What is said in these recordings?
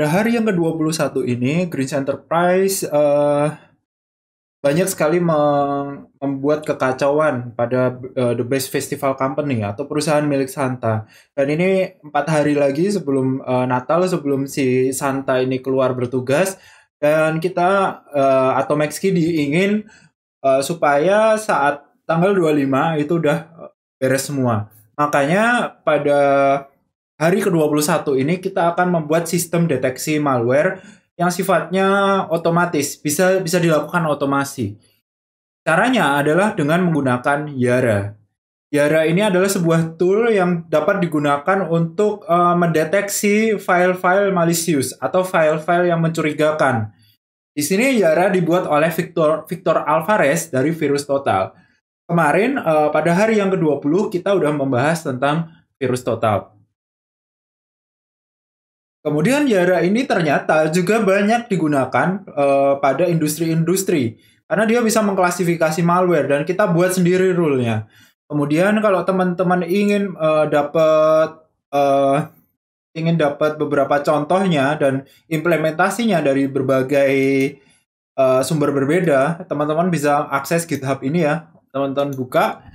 Pada hari yang ke-21 ini, Greens Enterprise banyak sekali membuat kekacauan pada The Best Festival Company atau perusahaan milik Santa. Dan ini 4 hari lagi sebelum Natal, sebelum si Santa ini keluar bertugas. Dan kita atau Maxki ingin supaya saat tanggal 25 itu udah beres semua. Makanya pada hari ke-21 ini kita akan membuat sistem deteksi malware yang sifatnya otomatis, bisa dilakukan otomasi. Caranya adalah dengan menggunakan Yara. Yara ini adalah sebuah tool yang dapat digunakan untuk mendeteksi file-file malicious atau file-file yang mencurigakan. Di sini Yara dibuat oleh Victor Alvarez dari Virus Total. Kemarin pada hari yang ke-20 kita udah membahas tentang Virus Total. Kemudian Yara ini ternyata juga banyak digunakan pada industri-industri karena dia bisa mengklasifikasi malware dan kita buat sendiri rule-nya. Kemudian kalau teman-teman ingin dapat beberapa contohnya dan implementasinya dari berbagai sumber berbeda, teman-teman bisa akses GitHub ini ya. Teman-teman buka.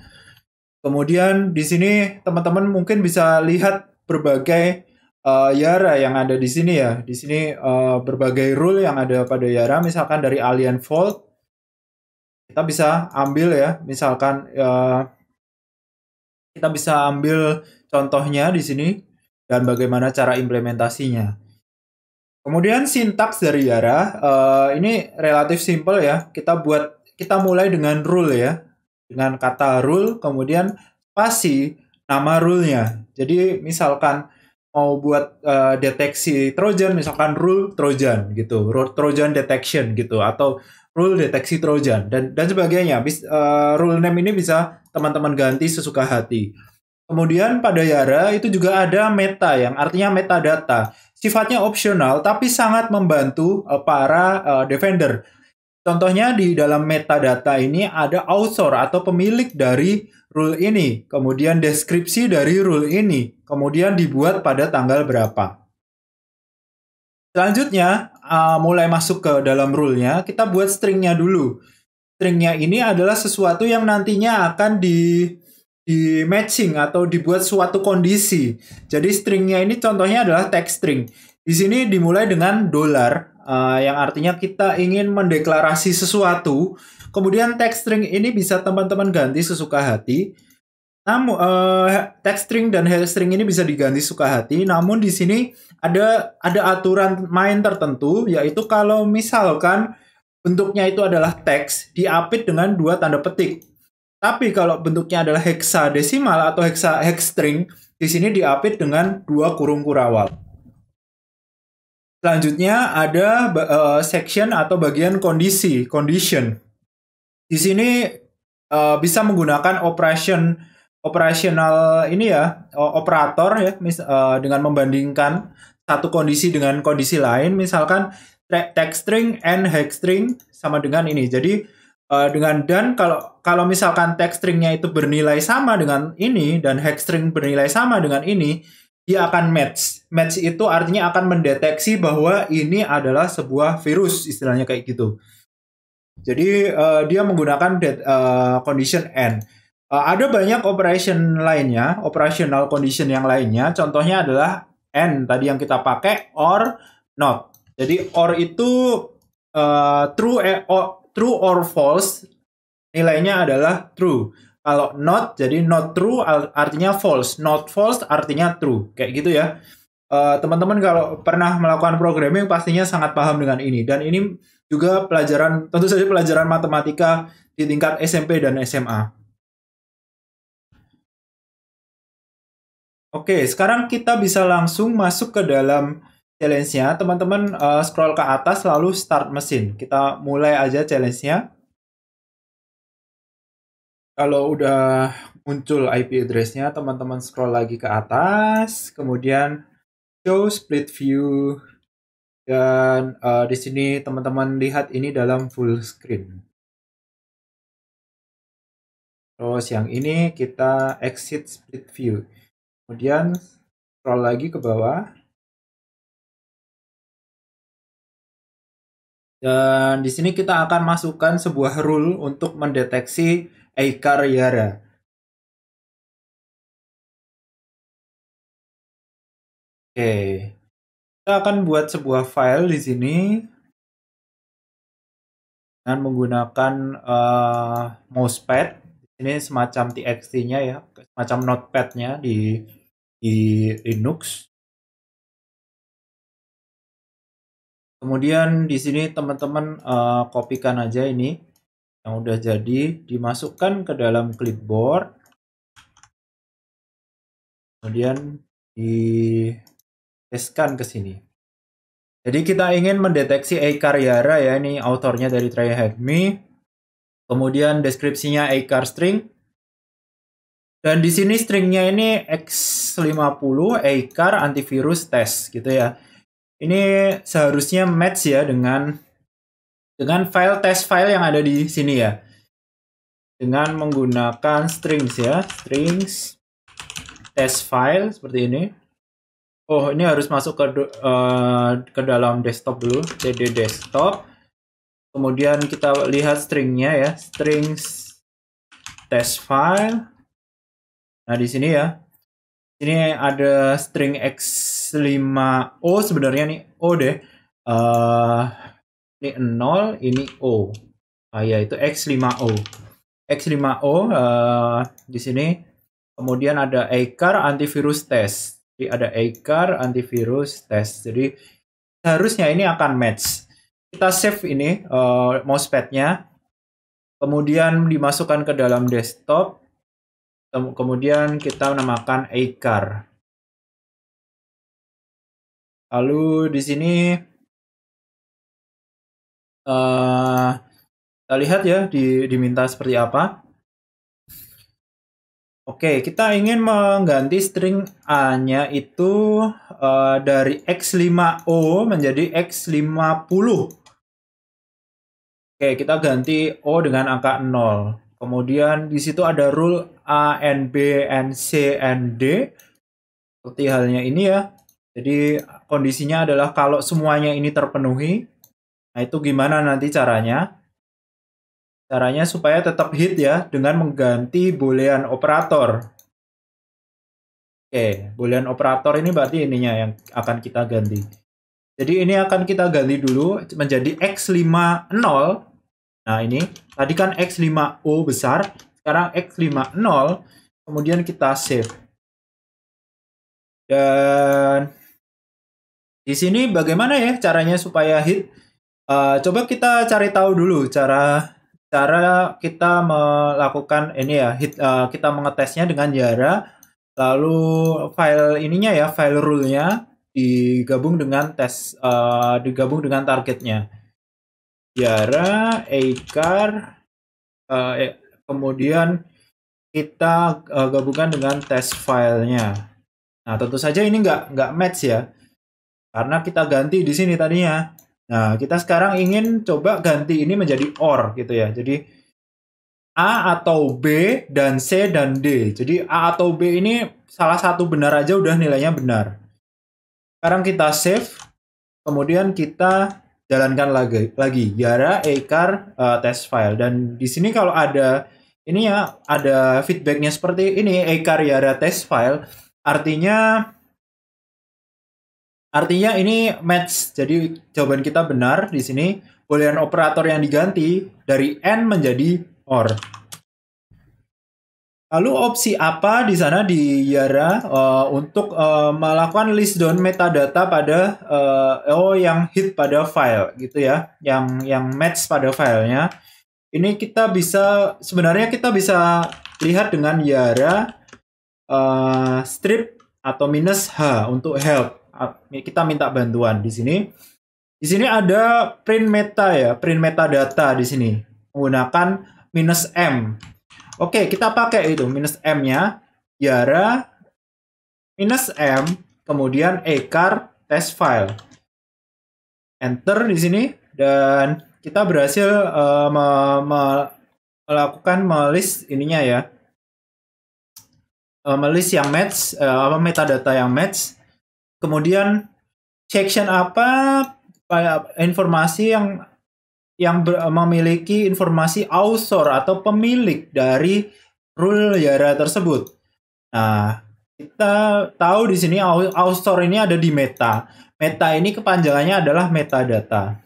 Kemudian di sini teman-teman mungkin bisa lihat berbagai Yara yang ada di sini ya. Di sini berbagai rule yang ada pada Yara, misalkan dari Alien Vault kita bisa ambil ya, misalkan kita bisa ambil contohnya di sini dan bagaimana cara implementasinya. Kemudian sintaks dari Yara ini relatif simple ya. Kita mulai dengan rule ya, dengan kata rule, kemudian spasi nama rule-nya. Jadi misalkan mau buat deteksi Trojan, misalkan rule Trojan gitu, Trojan detection gitu, atau rule deteksi Trojan dan sebagainya. Rule name ini bisa teman-teman ganti sesuka hati. Kemudian pada Yara itu juga ada meta yang artinya metadata. Sifatnya opsional tapi sangat membantu para defender. Contohnya di dalam metadata ini ada author atau pemilik dari rule ini, kemudian deskripsi dari rule ini, kemudian dibuat pada tanggal berapa. Selanjutnya, mulai masuk ke dalam rule-nya, kita buat string-nya dulu. String-nya ini adalah sesuatu yang nantinya akan di matching atau dibuat suatu kondisi. Jadi stringnya ini contohnya adalah text string. Di sini dimulai dengan $, yang artinya kita ingin mendeklarasi sesuatu. Kemudian text string ini bisa teman-teman ganti sesuka hati. Namun text string dan hex string ini bisa diganti suka hati. Namun di sini ada aturan main tertentu, yaitu kalau misalkan bentuknya itu adalah teks diapit dengan 2 tanda petik. Tapi kalau bentuknya adalah heksadesimal atau hex string, di sini diapit dengan 2 kurung kurawal. Selanjutnya ada section atau bagian condition. Di sini bisa menggunakan operational ini ya, operator ya, dengan membandingkan satu kondisi dengan kondisi lain. Misalkan text string and hex string sama dengan ini. Jadi dengan dan kalau misalkan text stringnya itu bernilai sama dengan ini dan hex string bernilai sama dengan ini, dia akan match. Match itu artinya akan mendeteksi bahwa ini adalah sebuah virus, istilahnya kayak gitu. Jadi dia menggunakan condition and. Ada banyak operational condition yang lainnya. Contohnya adalah and tadi yang kita pakai, or not. Jadi or itu true or false, nilainya adalah true. Kalau not, jadi not true artinya false. Not false artinya true. Kayak gitu ya. Teman-teman kalau pernah melakukan programming pastinya sangat paham dengan ini. Dan ini juga tentu saja pelajaran matematika di tingkat SMP dan SMA. Oke, sekarang kita bisa langsung masuk ke dalam challenge-nya. Teman-teman scroll ke atas lalu start mesin. Kita mulai aja challenge-nya. Kalau udah muncul IP address-nya, teman-teman scroll lagi ke atas, kemudian show split view, dan di sini teman-teman lihat ini dalam full screen. Terus yang ini kita exit split view. Kemudian scroll lagi ke bawah. Dan di sini kita akan masukkan sebuah rule untuk mendeteksi Eikar Yara. Oke, kita akan buat sebuah file di sini dengan menggunakan mousepad. Ini semacam txt-nya ya, semacam notepad-nya di Linux. Kemudian di sini teman-teman kopikan aja ini yang udah jadi, dimasukkan ke dalam clipboard. Kemudian di-pastekan ke sini. Jadi kita ingin mendeteksi Eikar Yara ya, ini autornya dari TryHackMe. Kemudian deskripsinya Eikar string. Dan di sini stringnya ini X50 Eikar antivirus test gitu ya. Ini seharusnya match ya dengan file test file yang ada di sini ya. Dengan menggunakan strings ya, strings test file seperti ini. Oh, ini harus masuk ke dalam desktop dulu, cd desktop. Kemudian kita lihat stringnya ya, strings test file. Nah, di sini ya. Ini ada string X5O sebenarnya nih O deh. Ini 0, ini O. Ya itu X5O. X5O di sini. Kemudian ada Eikar antivirus test. Jadi ada Eikar antivirus test. Jadi seharusnya ini akan match. Kita save ini mousepad-nya. Kemudian dimasukkan ke dalam desktop. Kemudian kita namakan Eikar. Lalu di sini kita lihat ya diminta seperti apa. Oke, kita ingin mengganti string A-nya itu dari X5O menjadi X50. Oke, kita ganti O dengan angka 0. Kemudian di situ ada rule A, N, B, N, C, N, D. Seperti halnya ini ya. Jadi kondisinya adalah kalau semuanya ini terpenuhi. Nah itu gimana nanti caranya? Caranya supaya tetap hit ya dengan mengganti boolean operator. Oke, boolean operator ini berarti ininya yang akan kita ganti. Jadi ini akan kita ganti dulu menjadi X50. Nah ini, tadi kan X5O besar, sekarang X50, kemudian kita save. Dan di sini bagaimana ya caranya supaya hit? Coba kita cari tahu dulu cara kita melakukan ini ya, hit, kita mengetesnya dengan Yara, lalu file ininya ya, file rule-nya digabung dengan digabung dengan targetnya. Yara, Eikar, kemudian kita gabungkan dengan test filenya. Nah, tentu saja ini nggak match ya, karena kita ganti di sini tadinya. Nah, kita sekarang ingin coba ganti ini menjadi OR gitu ya. Jadi A atau B dan C dan D. Jadi A atau B ini salah satu benar aja udah nilainya benar. Sekarang kita save, kemudian kita jalankan lagi Yara Eikar test file. Dan di sini kalau ada ini ya, ada feedbacknya seperti ini, Eikar Yara test file, artinya ini match. Jadi jawaban kita benar di sini. Boolean operator yang diganti dari N menjadi OR. Lalu opsi apa di sana di Yara untuk melakukan list down metadata pada yang hit pada file gitu ya, yang match pada filenya. Ini kita bisa sebenarnya kita bisa lihat dengan Yara strip atau -H untuk help. Kita minta bantuan di sini. Di sini ada print meta ya, print metadata di sini menggunakan -M. Oke, kita pakai itu -M-nya Yara -M kemudian Eikar test file. Enter di sini dan kita berhasil melakukan melist ininya ya. Melist yang match, metadata yang match. Kemudian section apa informasi yang memiliki informasi author atau pemilik dari rule Yara tersebut. Nah, kita tahu di sini author ini ada di meta. Meta ini kepanjangannya adalah metadata.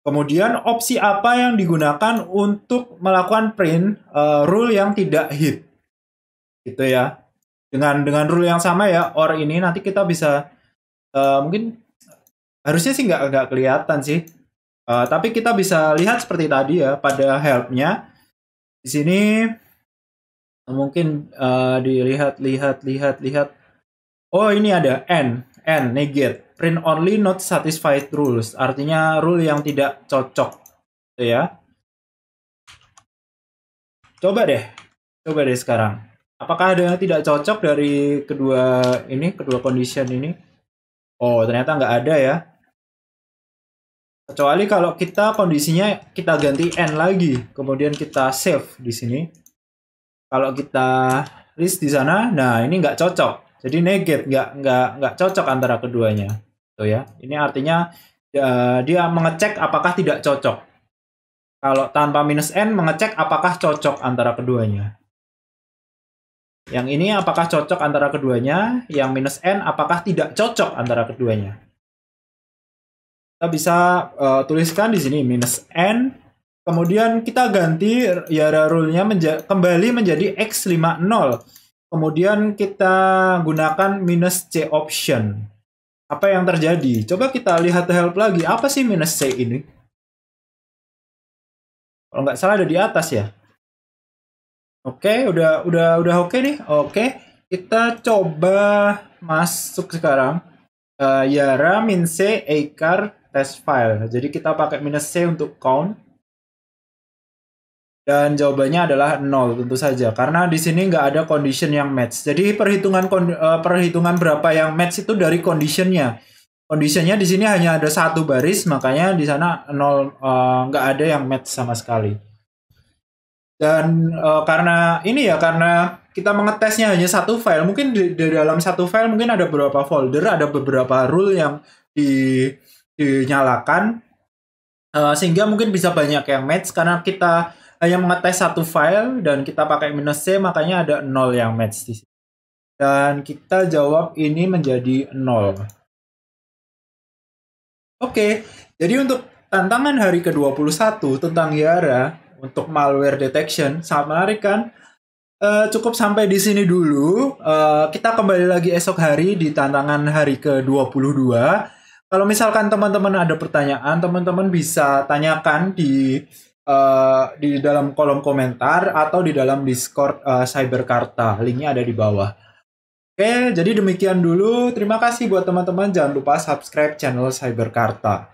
Kemudian opsi apa yang digunakan untuk melakukan print rule yang tidak hit, gitu ya. Dengan rule yang sama ya, or ini nanti kita bisa mungkin harusnya sih nggak kelihatan sih, tapi kita bisa lihat seperti tadi ya pada helpnya di sini mungkin lihat. Oh ini ada n negate, print only not satisfied rules, artinya rule yang tidak cocok, gitu ya. Coba deh sekarang. Apakah ada yang tidak cocok dari kedua condition ini? Oh, ternyata nggak ada ya. Kecuali kalau kita kondisinya kita ganti n lagi, kemudian kita save di sini. Kalau kita list di sana, nah ini nggak cocok. Jadi negate, nggak cocok antara keduanya. Tuh ya. Ini artinya dia mengecek apakah tidak cocok. Kalau tanpa minus n mengecek apakah cocok antara keduanya. Yang ini apakah cocok antara keduanya, yang minus n apakah tidak cocok antara keduanya. Kita bisa tuliskan di sini minus n, kemudian kita ganti Yara rule-nya kembali menjadi x50. Kemudian kita gunakan minus c option. Apa yang terjadi? Coba kita lihat help lagi. Apa sih minus c ini? Kalau nggak salah ada di atas ya. Oke, udah oke nih. Oke, kita coba masuk sekarang. Yara min c acar test file. Jadi kita pakai minus c untuk count. Dan jawabannya adalah 0 tentu saja. Karena di sini nggak ada condition yang match. Jadi perhitungan berapa yang match itu dari conditionnya. Conditionnya di sini hanya ada satu baris, makanya di sana 0, nggak ada yang match sama sekali. Dan karena kita mengetesnya hanya satu file, mungkin di dalam satu file mungkin ada beberapa folder, ada beberapa rule yang dinyalakan, sehingga mungkin bisa banyak yang match. Karena kita hanya mengetes satu file dan kita pakai minus C, makanya ada 0 yang match di sini. Dan kita jawab ini menjadi 0. Oke, jadi untuk tantangan hari ke-21 tentang Yara untuk malware detection, sangat menarik kan? Cukup sampai di sini dulu. Kita kembali lagi esok hari di tantangan hari ke-22. Kalau misalkan teman-teman ada pertanyaan, teman-teman bisa tanyakan di dalam kolom komentar atau di dalam Discord Cyberkarta. Linknya ada di bawah. Oke, jadi demikian dulu. Terima kasih buat teman-teman. Jangan lupa subscribe channel Cyberkarta.